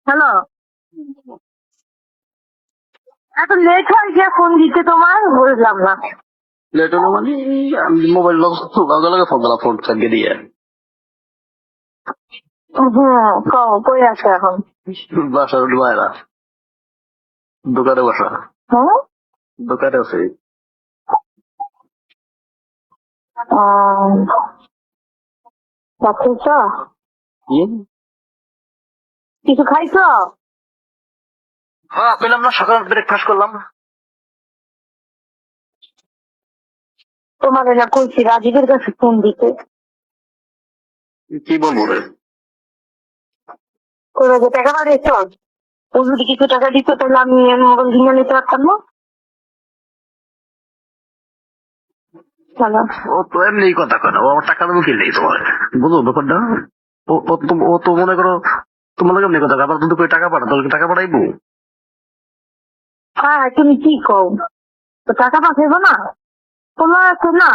Hello, এত late হয়ে গিয়ে ফোন দিতে তোমার বুঝলাম না। লেট হলো মানে আমি মোবাইল লগে লগে ফোন দিলাম, ফোন চালিয়ে দিয়ে। কই আছে এখন? বাসার বাইরা দোকানে বসা, হ্যাঁ দোকানে আছে। খাইছ? কি? কিছু খাইছ? হ্যাঁ পেলাম না, সকাল ব্রেকফাস্ট করলাম। তোমার না কইছি রাজীবের কাছে ফোন দিতে। কি বলবো রে? ওরা যে টাকা পাঠিয়েছ, ও যদি কিছু টাকা দিত তাহলে আমি মোবাইল কিনে নিতে পারতাম না। ও তো এমনি কথা কয় না, ও আমার টাকা দেবো কি নেই তোমার, বুঝো ব্যাপারটা। ও তো মনে করো তোমার লোক এমনি কথা কয়, আবার যদি করে টাকা পাঠা তাহলে টাকা পাঠাইবো। হ্যাঁ তুমি কি কও? তো টাকা পাঠাইবো না? তোমার আছে না,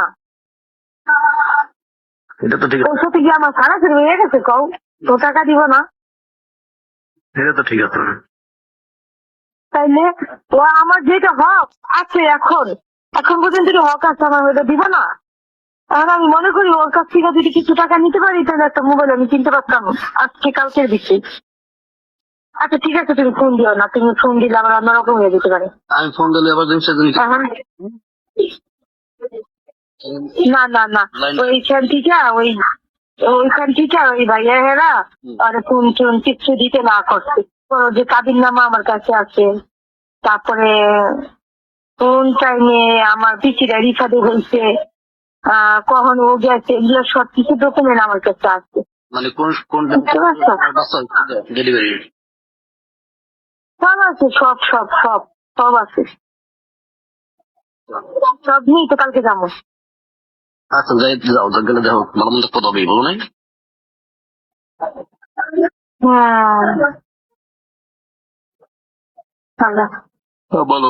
এটা তো ঠিক আছে, ওর সাথে কি আমার সারা ফিরে হয়ে গেছে কও? তো টাকা দিব না এটা তো ঠিক আছে। তাইলে ও আমার যেটা হক আছে এখন এখন পর্যন্ত যে হক আছে আমার ওটা দিব না। এখন আমি মনে করি ওর কাছ থেকে যদি কিছু টাকা নিতে পারি তাহলে একটা মোবাইল আমি কিনতে পারতাম আজকে কালকের ভিত্তি। আচ্ছা ঠিক আছে, তুমি ফোন দিও না, তুমি ফোন দিলে আমার অন্যরকম হয়ে যেতে পারে। আমি ফোন দিলে আবার সেদিন এখন না না না, ওইখান থেকে ওইখান থেকে ওই ভাইয়া হেরা আর ফোন টোন কিছু দিতে না করছে। ওর যে কাবির নামা আমার কাছে আছে, তারপরে কোন টাইমে আমার পিছিয়ে রিফাদে হয়েছে, কখন ও গেছে, এগুলো সব কিছু ডকুমেন্ট আমার কাছে আছে। মানে কোন ডেলিভারি সব আছে, সব সব সব সব আছে, সব নিয়ে তো কালকে যাবো। আচ্ছা যাই, যাও গেলে দেখো ভালো মন্দ কত হবে বলো নাই। বলো।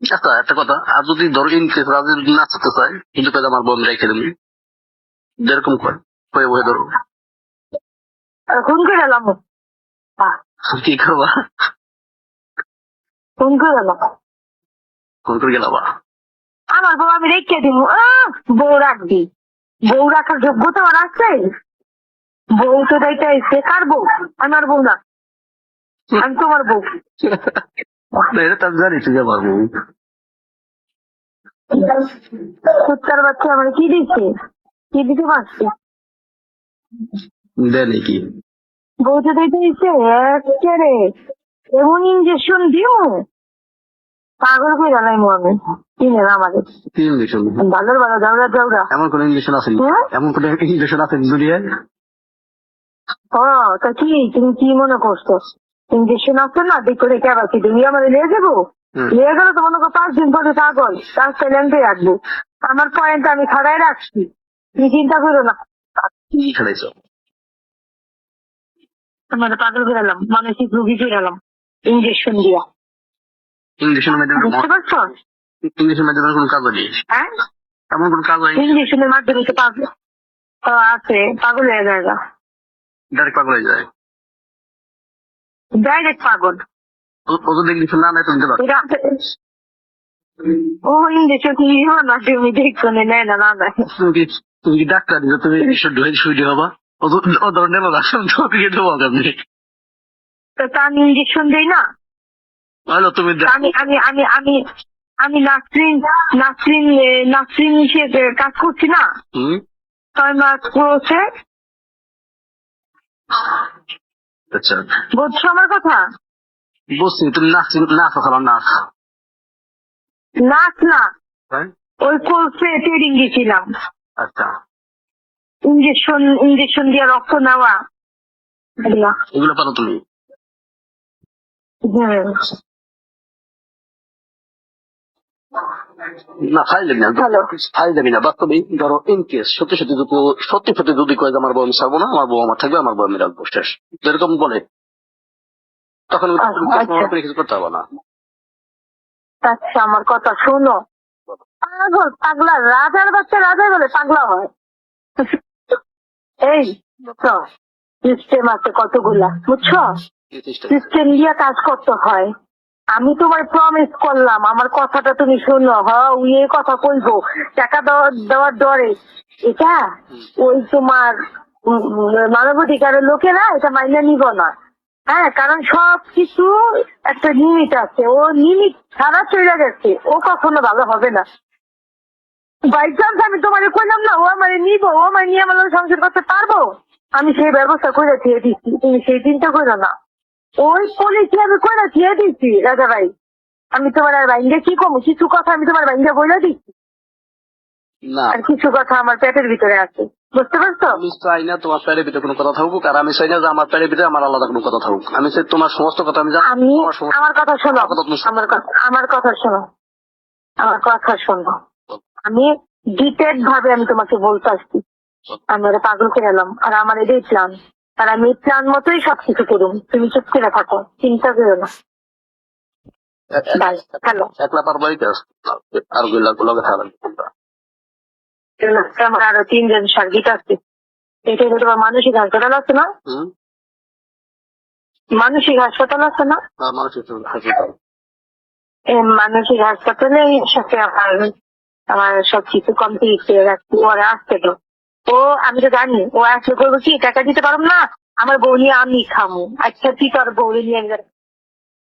আচ্ছা একটা কথা, আর যদি ধরো ইনকেস রাজি যদি না থাকতে চায় কিন্তু কাজ আমার বোন রেখে দেবে, যেরকম কয়ে বয়ে ধরো ফোন করে এলাম, কি করবা? ফোন করে এলাম, ফোন করে গেলাবা? আমার বউ আমি রেখে দিব। বউ রাখবি? বউ রাখার যোগ্যতা আমার আছে? বউ তো দায়িত্ব এসে কার বউ? আমার বউ না, আমি তোমার বউ। এটা তো আমি জানি তুই আমার বউ। কুত্তার বাচ্চা আমার কি দিচ্ছে, কি দিতে পারছে? দেয় নাকি? বউ তো দায়িত্ব এসে একেবারে এমন ইঞ্জেকশন দিও, পাগল করে জানাইমু আমি। কিনে না আমাদের কি ইঞ্জেকশন? ভালোর ভালো যাওরা যাওরা। এমন কোন ইঞ্জেকশন আছে? এমন কোন ইঞ্জেকশন আছে দুনিয়ায়? ও তা কি তুমি কি মনে করছো? ইঞ্জেকশন আছে না, দেখো রেখে আবার কি তুমি আমাদের নিয়ে যাবো? নিয়ে গেলে তো মনে করো 5 দিন পরে পাগল রাস্তায় ল্যাংটে রাখবো। আমার পয়েন্ট আমি খাড়াই রাখছি, তুমি চিন্তা করো না। কি খেলাইছো? আমরা পাগল করে এলাম, মানসিক রোগী করে এলাম ইঞ্জেকশন দিয়া। ইঞ্জেকশন মাধ্যমে বুঝতে পারছো? ইঞ্জেকশন মাধ্যমে কোনো কাজ নেই, হ্যাঁ এমন কোন কাজ হয়? ইঞ্জেকশনের মাধ্যমে তো পাগল আছে, পাগল হয়ে যায়, ডাইরেক্ট পাগল হয়ে যায়, ডাইরেক্ট পাগল। ও যদি ইঞ্জেকশন না নেয় তুমি দেবা? ও ইঞ্জেকশন না তুমি দেখছো নেয় না না নেয়। তুমি কি ডাক্তার যে তুমি সুইডি হবা? ও ধর নেবো না, তুমি দেবো আপনি। তা আমি ইঞ্জেকশন দেই না? হ্যালো তুমি আমি আমি আমি আমি আমি নাসরিন নাসরিন নাসরিন হিসেবে কাজ করছি না, 6 মাস পুরোছে। আচ্ছা বুঝছো আমার কথা? বুঝছি, তুমি নাচ নাচ খালা নাচ নাচ না, ওই কোর্সে ট্রেনিং গেছিলাম। আচ্ছা ইঞ্জেকশন দিয়ে রক্ত নেওয়া এগুলো পারো তুমি? না ফাইল দেবি না, ফাইল দেবি না, বাস্তবে ধরো ইনকেস সত্যি সত্যি যদি সত্যি সত্যি যদি কয়ে আমার বউ আমি ছাড়বো না, আমার বউ আমার থাকবে, আমার বউ আমি রাখবো, শেষ। যেরকম বলে তখন কিছু করতে হবে না। আচ্ছা আমার কথা শোনো, পাগল পাগলা রাজার বাচ্চা রাজা বলে পাগলা হয়। এই সিস্টেম আছে কতগুলা, বুঝছো? এই চেষ্টা সিস্টেম দিয়ে কাজ করতে হয়। আমি তোমার প্রমিস করলাম, আমার কথাটা তুমি শোনো। উইয়ে কথা কইবো, টাকা দেওয়ার ডরে, এটা ওই তোমার মানবাধিকারের লোকেরা এটা মাইনে নিব না। হ্যাঁ, কারণ সবকিছু একটা লিমিট আছে, ও লিমিট ছাড়া চলে গেছে, ও কখনো ভালো হবে না। বাই চান্স আমি তোমার কইলাম না ও আমার নিবো, ও আমার নিয়ে আমার লগে সংসার করতে পারবো, আমি সেই ব্যবস্থা করে দিয়ে দিচ্ছি, তুমি সেই চিন্তা করো না। ওই পলিসি আমি করে দিয়ে দিচ্ছি রাজা ভাই। আমি তোমার আর বাইঙ্গে কি কমু, কিছু কথা আমি তোমার বাইঙ্গে বলে দিচ্ছি, না, আর কিছু কথা আমার পেটের ভিতরে আছে, বুঝতে পারছো? আমি চাই না তোমার পেটের ভিতরে কোনো কথা থাকুক, আর আমি চাই না যে আমার পেটের ভিতরে আমার আলাদা কোনো কথা থাকুক। আমি চাই তোমার সমস্ত কথা আমি জানি। আমি তোমার সমস্ত আমার কথা শোনো, কথা তুমি শোনো। আমার কথা শোনো, আমার কথা শোনো। আমি ডিটেড ভাবে আমি তোমাকে বলতে আসছি, আমি ওরা পাগল করে এলাম, আর আমার এটাই প্ল্যান, আর আমি এই প্ল্যান মতোই সবকিছু করুম। তুমি চুপ করে থাকো, চিন্তা করো না। Bye, hello. একলা পারবো এই কাজ, আর গুলা লগে থাকবেন। আমার আরো 3 জন সার্গিক আছে। এটা হলো তোমার মানসিক হাসপাতাল আছে না? মানসিক হাসপাতাল আছে না? মানুষের হাসপাতাল, এই মানসিক হাসপাতালে সাথে আমার সবকিছু কমপ্লিট করে রাখছি। ওরা আসছে তো, ও আমি তো জানি ও আসলে করবো কি, টাকা দিতে পারবো না, আমার বউ নিয়ে আমি খামু। আচ্ছা তুই তোর বউ নিয়ে